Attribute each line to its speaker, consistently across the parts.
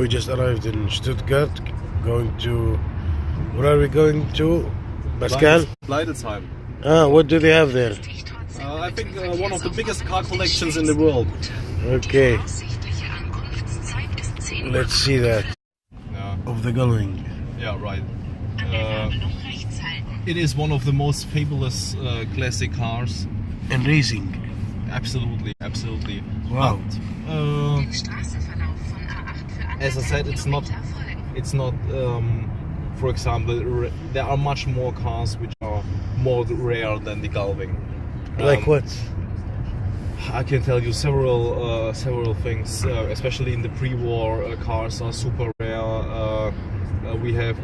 Speaker 1: we just arrived in Stuttgart. Going to... Where are we going to? Pascal?
Speaker 2: Al-Salem.
Speaker 1: Ah, what do they have there?
Speaker 2: I think one of the biggest car collections in the world.
Speaker 1: Okay. Let's see that.
Speaker 2: Yeah.
Speaker 1: Of the Gullwing.
Speaker 2: Yeah, right. It is one of the most fabulous classic cars.
Speaker 1: And racing.
Speaker 2: Absolutely, absolutely.
Speaker 1: Wow.
Speaker 2: But, as I said, it's not. For example, there are much more cars which are more rare than the Gullwing.
Speaker 1: Like what?
Speaker 2: I can tell you several things. Especially in the pre-war, cars are super rare. We have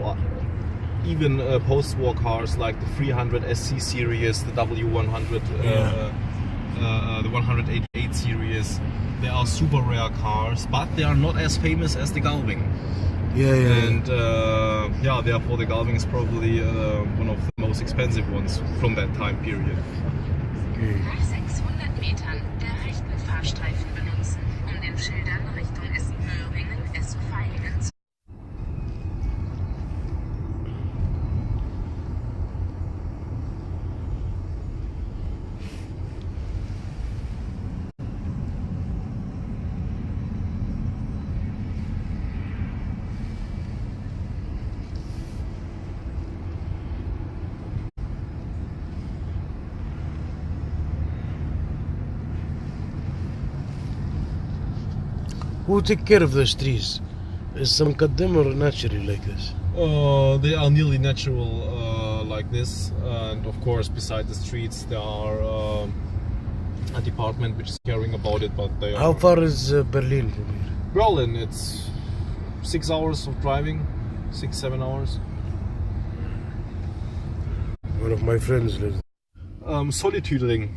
Speaker 2: even post-war cars like the 300 SC series, the W100, the 188 series. They are super rare cars, but they are not as famous as the Gullwing. And therefore the Gullwing is probably one of the most expensive ones from that time period.
Speaker 3: Nach 600 Metern der rechten Fahrstreifen benutzen, den Schildern Richtung Essen-Möhringen, Essen-Vaihingen zu.
Speaker 1: Who take care of those trees? Is some cut them or naturally like this?
Speaker 2: They are nearly natural like this, and of course beside the streets there are a department which is caring about it, but they are...
Speaker 1: How far is Berlin from here?
Speaker 2: Berlin, it's 6 hours of driving, 6-7 hours.
Speaker 1: One of my friends lives
Speaker 2: Solitude.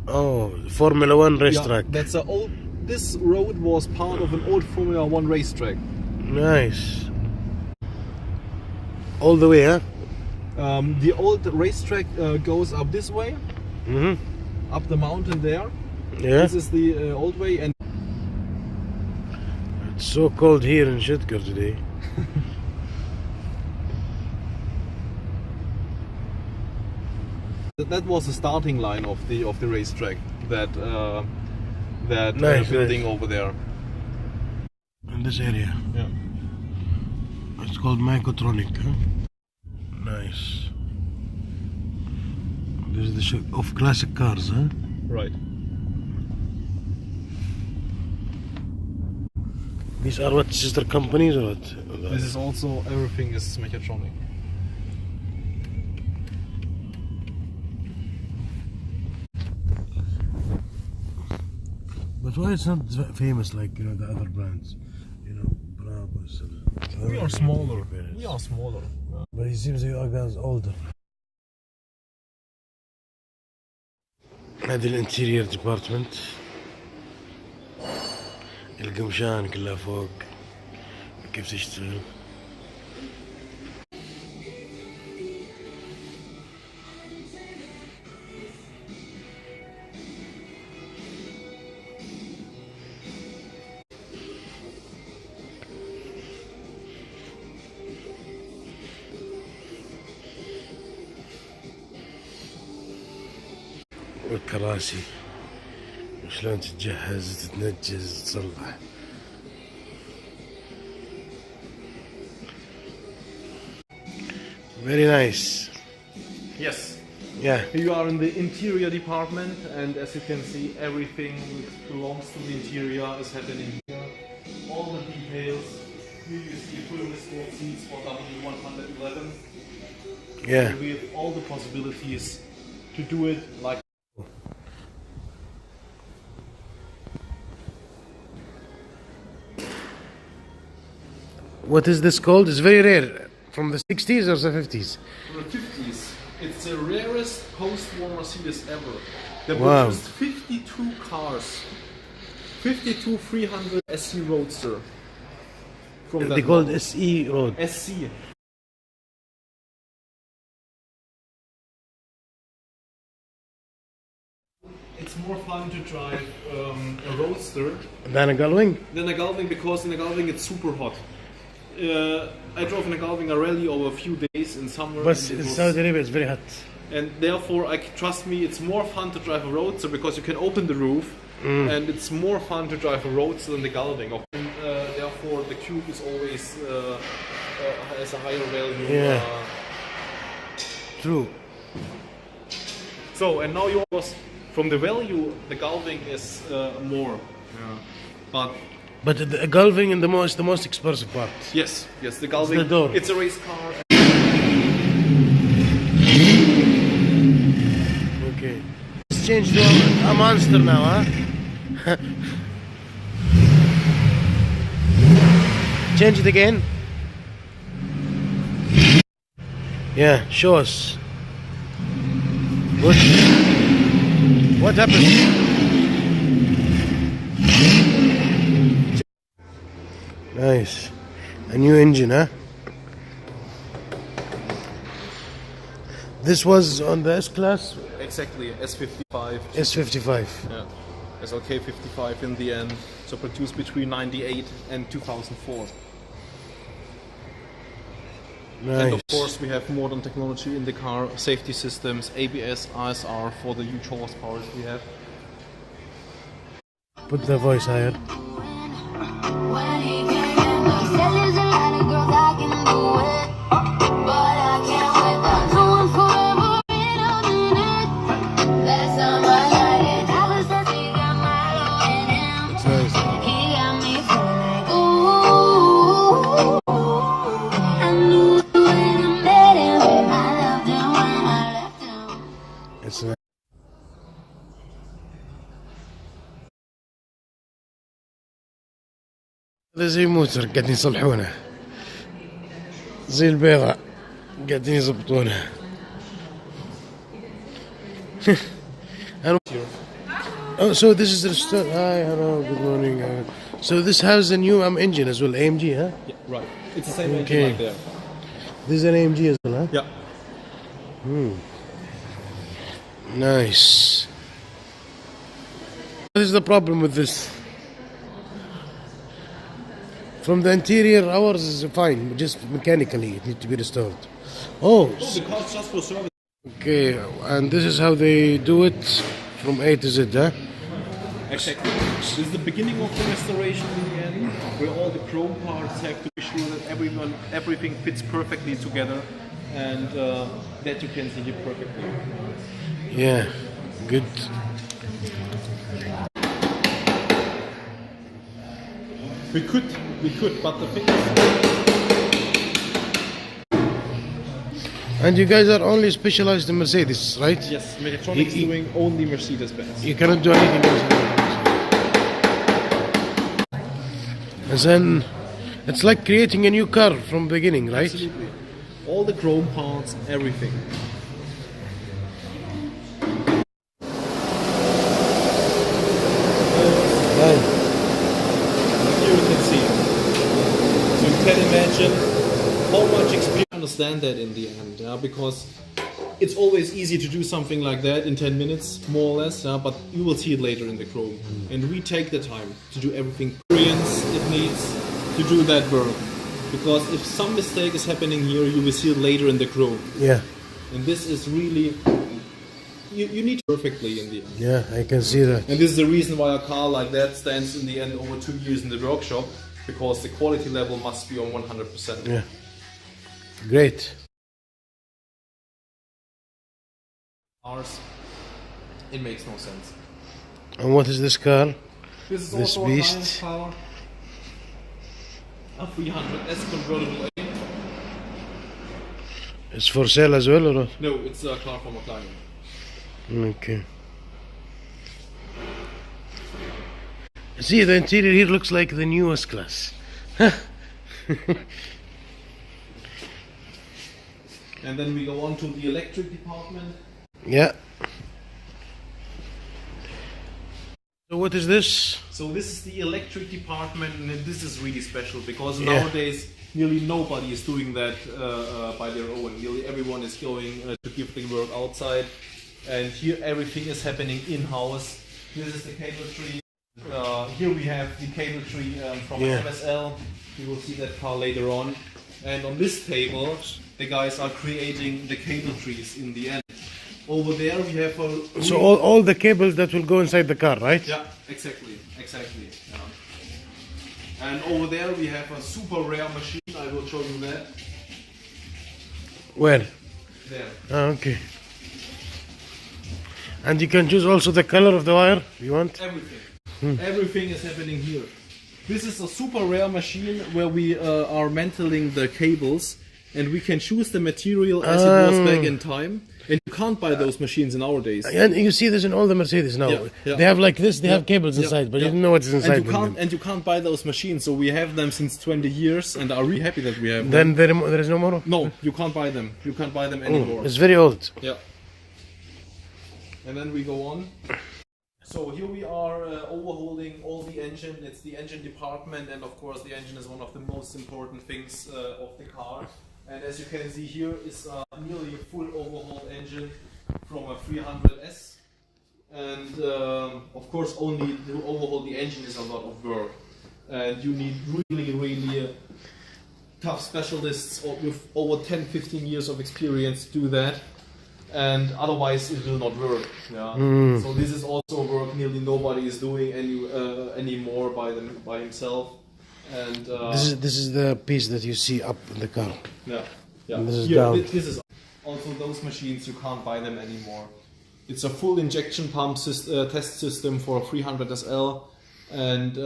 Speaker 1: Oh, Formula 1 racetrack.
Speaker 2: Yeah, that's a old... This road was part of an old Formula 1 racetrack.
Speaker 1: Nice. All the way, huh?
Speaker 2: The old racetrack goes up this way, up the mountain there.
Speaker 1: Yeah.
Speaker 2: This is the old way, and
Speaker 1: it's so cold here in Stuttgart today.
Speaker 2: that was the starting line of the racetrack. That
Speaker 1: Nice,
Speaker 2: building
Speaker 1: nice.
Speaker 2: over there.
Speaker 1: In this area.
Speaker 2: Yeah.
Speaker 1: It's called Tonic, huh? Nice. This is the show of classic cars, huh?
Speaker 2: Right.
Speaker 1: These are what, sister companies or what?
Speaker 2: This is also, everything is mechatronic.
Speaker 1: But why it's not famous like, you know, the other brands? You know, Brabus.
Speaker 2: We are smaller. We are smaller.
Speaker 1: But it seems like our guys older. هذا الانتيرير ديبارتمنت. القمشان كلها فوق. كيف تشتغل؟ والكراسي وشلون تتجهز وتتنجز وتصلح. Very nice.
Speaker 2: Yes.
Speaker 1: Yeah.
Speaker 2: You are in the interior department, and as you can see, everything which belongs to the interior is happening here. All the details. Here you see full restored seats for W111.
Speaker 1: Yeah.
Speaker 2: With all the possibilities to do it like.
Speaker 1: What is this called? It's very rare. From the 60s or the 50s?
Speaker 2: From the 50s. It's the rarest post-war Mercedes ever. They
Speaker 1: Wow.
Speaker 2: produced 52 cars. 52 300 SC Roadster. From
Speaker 1: They
Speaker 2: that
Speaker 1: called
Speaker 2: model.
Speaker 1: SE Road.
Speaker 2: SC. it's more fun to drive a roadster
Speaker 1: than a Gullwing?
Speaker 2: than a Gullwing, because in a Gullwing it's super hot. I drove in a Gullwing a rally over a few days in summer.
Speaker 1: But in Saudi Arabia it's very hot.
Speaker 2: And therefore, trust me, it's more fun to drive a roadster because you can open the roof, and it's more fun to drive a roadster than the Gullwing. And, therefore, the Cube is always has a higher value.
Speaker 1: Yeah. True.
Speaker 2: So, and now yours, from the value, the Gullwing is more. Yeah.
Speaker 1: But the Gullwing is the most expensive part.
Speaker 2: Yes, the Gullwing.
Speaker 1: It's the door.
Speaker 2: It's a race car.
Speaker 1: Okay. Let's change to a monster now, huh? Change it again. Yeah, show us. What happened? Nice. A new engine, huh? This was on the S-Class?
Speaker 2: Exactly, S55.
Speaker 1: S55.
Speaker 2: Yeah. SLK 55 in the end. So produced between 98 and 2004.
Speaker 1: Nice.
Speaker 2: And of course we have modern technology in the car, safety systems, ABS, ISR for the huge horsepower we have.
Speaker 1: Put the voice higher.
Speaker 4: When he came in, he said there's a lot of girls I can do it, but I can't wait. I'm going forever in a minute. Last time I got it, Dallas says he got Milo in him.
Speaker 1: It's nice.
Speaker 4: He got me feeling like, ooh. I knew when I met him, I loved him when I left him.
Speaker 1: It's nice. هذا زي موتر قاعدين يصلحونه، زي البيضة قاعدين يضبطونها. Oh, so this is the hi, hello, good morning. So this has a new engine as well, AMG, huh?
Speaker 2: Yeah, right. It's the same
Speaker 1: Okay.
Speaker 2: engine right there.
Speaker 1: This is an AMG as well, huh?
Speaker 2: Yeah.
Speaker 1: Nice. What is the problem with this? From the interior, ours is fine, but just mechanically it needs to be restored. Oh,
Speaker 2: The car's just for service.
Speaker 1: okay, and this is how they do it from A to Z, huh?
Speaker 2: Exactly. This is the beginning of the restoration in the end, where all the chrome parts have to be sure that everything fits perfectly together, and that you can see it perfectly.
Speaker 1: Yeah, good.
Speaker 2: We could, but the thing is,
Speaker 1: And you guys are only specialized in Mercedes, right?
Speaker 2: yes, Mechatronics doing only Mercedes-Benz.
Speaker 1: You cannot do anything else. And then it's like creating a new car from beginning, right?
Speaker 2: Absolutely. All the chrome parts, everything.
Speaker 1: Right.
Speaker 2: Here you can see. So you can imagine how much experience understand that in the end, yeah? Because it's always easy to do something like that in 10 minutes, more or less, yeah? But you will see it later in the chrome. And we take the time to do everything experience it needs to do that work. Because if some mistake is happening here, you will see it later in the chrome.
Speaker 1: Yeah,
Speaker 2: And this is really, you need perfectly in the end.
Speaker 1: yeah, I can see that.
Speaker 2: And this is the reason why a car like that stands in the end over 2 years in the workshop, because the quality level must be on 100%.
Speaker 1: Yeah, great.
Speaker 2: Ours, it makes no sense.
Speaker 1: And what is this car?
Speaker 2: This is
Speaker 1: This
Speaker 2: also
Speaker 1: beast.
Speaker 2: a car, a 300S convertible A.
Speaker 1: It's for sale as well, or not?
Speaker 2: No, it's a car from a client.
Speaker 1: Okay. See, the interior here looks like the newest class.
Speaker 2: And then we go on to the electric department.
Speaker 1: Yeah. So what is this?
Speaker 2: So this is the electric department, and this is really special because
Speaker 1: Yeah.
Speaker 2: nowadays nearly nobody is doing that by their own. Nearly everyone is going to give the work outside and here everything is happening in-house. This is the cable tree. Here we have the cable tree from MSL. You will see that car later on. And on this table, the guys are creating the cable trees in the end. Over there we have a...
Speaker 1: So all the cables that will go inside the car, right?
Speaker 2: Yeah, exactly. Yeah. And over there we have a super rare machine. I will show you that.
Speaker 1: Where?
Speaker 2: There.
Speaker 1: Ah, okay. And you can choose also the color of the wire you want?
Speaker 2: Everything. Everything is happening here. This is a super rare machine where we are mantling the cables, and we can choose the material as it was back in time. And you can't buy those machines nowadays.
Speaker 1: And you see this in all the Mercedes now.
Speaker 2: Yeah.
Speaker 1: They have like this, they have cables inside, but you don't know what's inside.
Speaker 2: And you can't buy those machines, so we have them since 20 years and are really happy that we have them.
Speaker 1: Then there is no more?
Speaker 2: No, you can't buy them. You can't buy them anymore.
Speaker 1: It's very old.
Speaker 2: Yeah. And then we go on. So here we are overhauling all the engine. It's the engine department, and of course the engine is one of the most important things of the car. And as you can see here is nearly a full overhaul engine from a 300S. And of course only to overhaul the engine is a lot of work. And you need really tough specialists with over 10-15 years of experience to do that. And otherwise it will not work. Yeah. So this is also work nearly nobody is doing anymore by himself. And
Speaker 1: this is the piece that you see up in the car.
Speaker 2: Yeah.
Speaker 1: And this is down.
Speaker 2: This is also those machines, you can't buy them anymore. It's a full injection pump test system for 300SL, and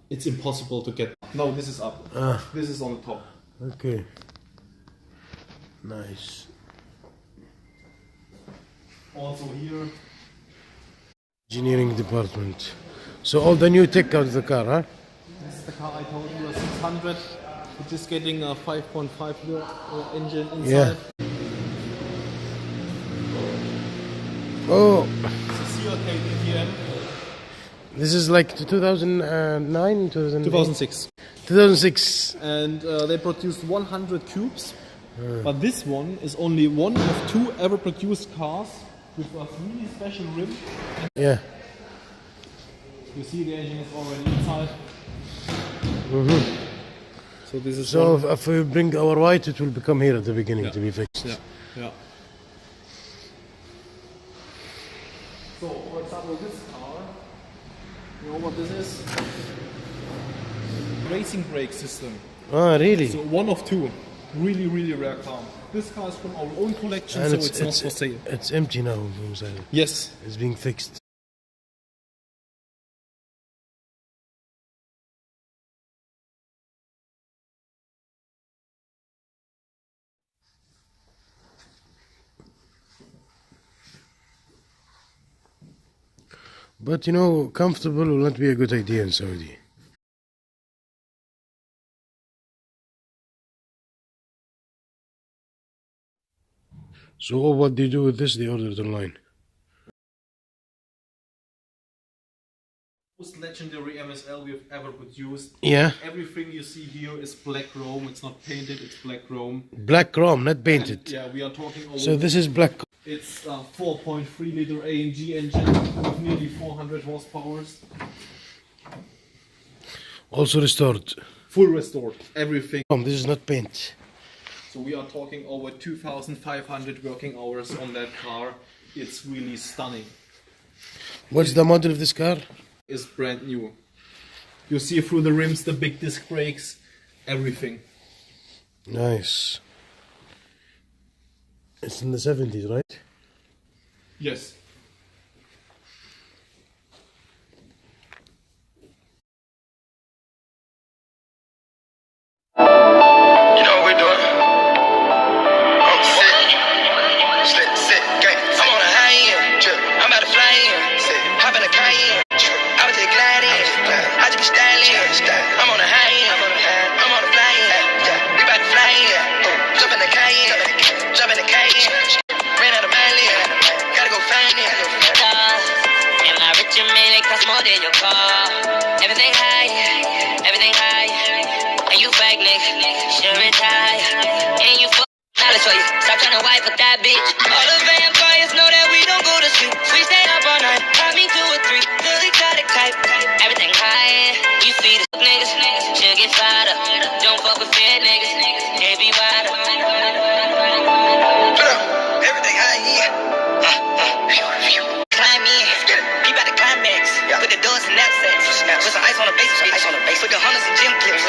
Speaker 2: it's impossible to get. No, this is up. This is on the top.
Speaker 1: Okay. Nice.
Speaker 2: Also here.
Speaker 1: Engineering department. So all the new tech out of the car, huh?
Speaker 2: This is the car I told you, a 600, which is getting a 5.5 liter engine inside.
Speaker 1: Yeah. Oh.
Speaker 2: It's a CLK DTM.
Speaker 1: This is like 2009,
Speaker 2: 2006.
Speaker 1: 2006.
Speaker 2: And they produced 100 cubes. But this one is only one of two ever produced cars with a really special rim.
Speaker 1: Yeah.
Speaker 2: You see the engine is already inside. So this is
Speaker 1: if we bring our white, it will become here at the beginning to be fixed.
Speaker 2: Yeah. So for example, this car, you know what this is? Racing brake system.
Speaker 1: Ah, really?
Speaker 2: So one of two. Really rare car. This car is from our own collection,
Speaker 1: And
Speaker 2: so it's not for sale.
Speaker 1: It's empty now inside.
Speaker 2: Yes.
Speaker 1: It's being fixed. But you know, comfortable will not be a good idea in Saudi. So what they do with this, they ordered online.
Speaker 2: Most legendary MSL we've ever produced.
Speaker 1: Yeah.
Speaker 2: Everything you see here is black chrome. It's not painted, it's black chrome.
Speaker 1: Black chrome, not painted.
Speaker 2: And, yeah, we are talking over.
Speaker 1: So this is black.
Speaker 2: It's a 4.3 liter AMG engine with nearly 400 horsepower.
Speaker 1: Also restored.
Speaker 2: Full restored, everything.
Speaker 1: This is not paint.
Speaker 2: So we are talking over 2,500 working hours on that car. It's really stunning.
Speaker 1: What's the model of this car?
Speaker 2: It's brand new. You see through the rims the big disc brakes, everything.
Speaker 1: Nice. It's in the 70s, right?
Speaker 2: Yes.
Speaker 4: Stop trying to wipe with that bitch. All the vampires know that we don't
Speaker 5: Climb in, peep out the climax. Put the doors in knapsacks. Put some ice on the base, Put the hunters and gym clips.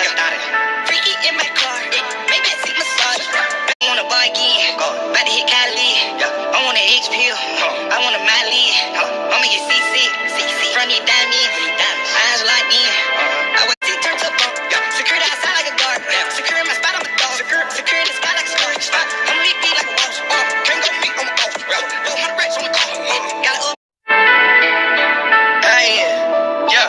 Speaker 5: Freaky in my car, maybe I see massage. I wanna bar again, about to hit Cali. I want an H pill, I want a Miley. I'ma get CC, from these diamonds. Eyes locked in. I was turned up on. Secure the outside like a guard. Secure in my spot, I'm a dog. Secure in the sky like a star. I'm lead beat like a boss. Can't go meet on my boss. 100 racks on the car. Got it up. Yeah.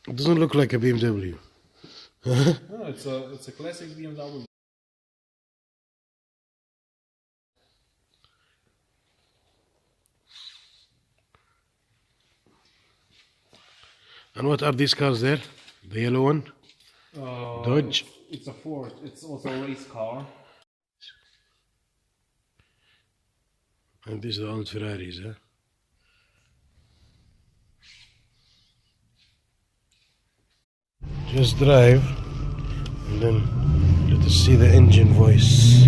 Speaker 1: It doesn't look like a BMW.
Speaker 2: No, it's a classic BMW.
Speaker 1: And what are these cars there? The yellow one? Dodge?
Speaker 2: It's a Ford. It's also a race car.
Speaker 1: And these are the old Ferraris, huh? Just drive and then let us see the engine voice.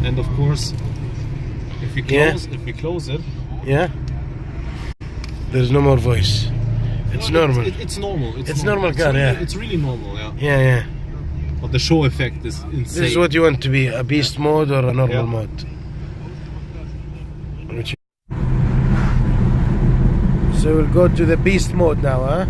Speaker 2: And of course, if we close it,
Speaker 1: Yeah? There's no more voice. It's normal.
Speaker 2: It's normal.
Speaker 1: It's normal car,
Speaker 2: really,
Speaker 1: yeah.
Speaker 2: It's really normal, yeah.
Speaker 1: Yeah.
Speaker 2: But the show effect is insane.
Speaker 1: This is what you want to be, a beast mode or a normal
Speaker 2: Yeah.
Speaker 1: mode. So we'll go to the beast mode now, huh?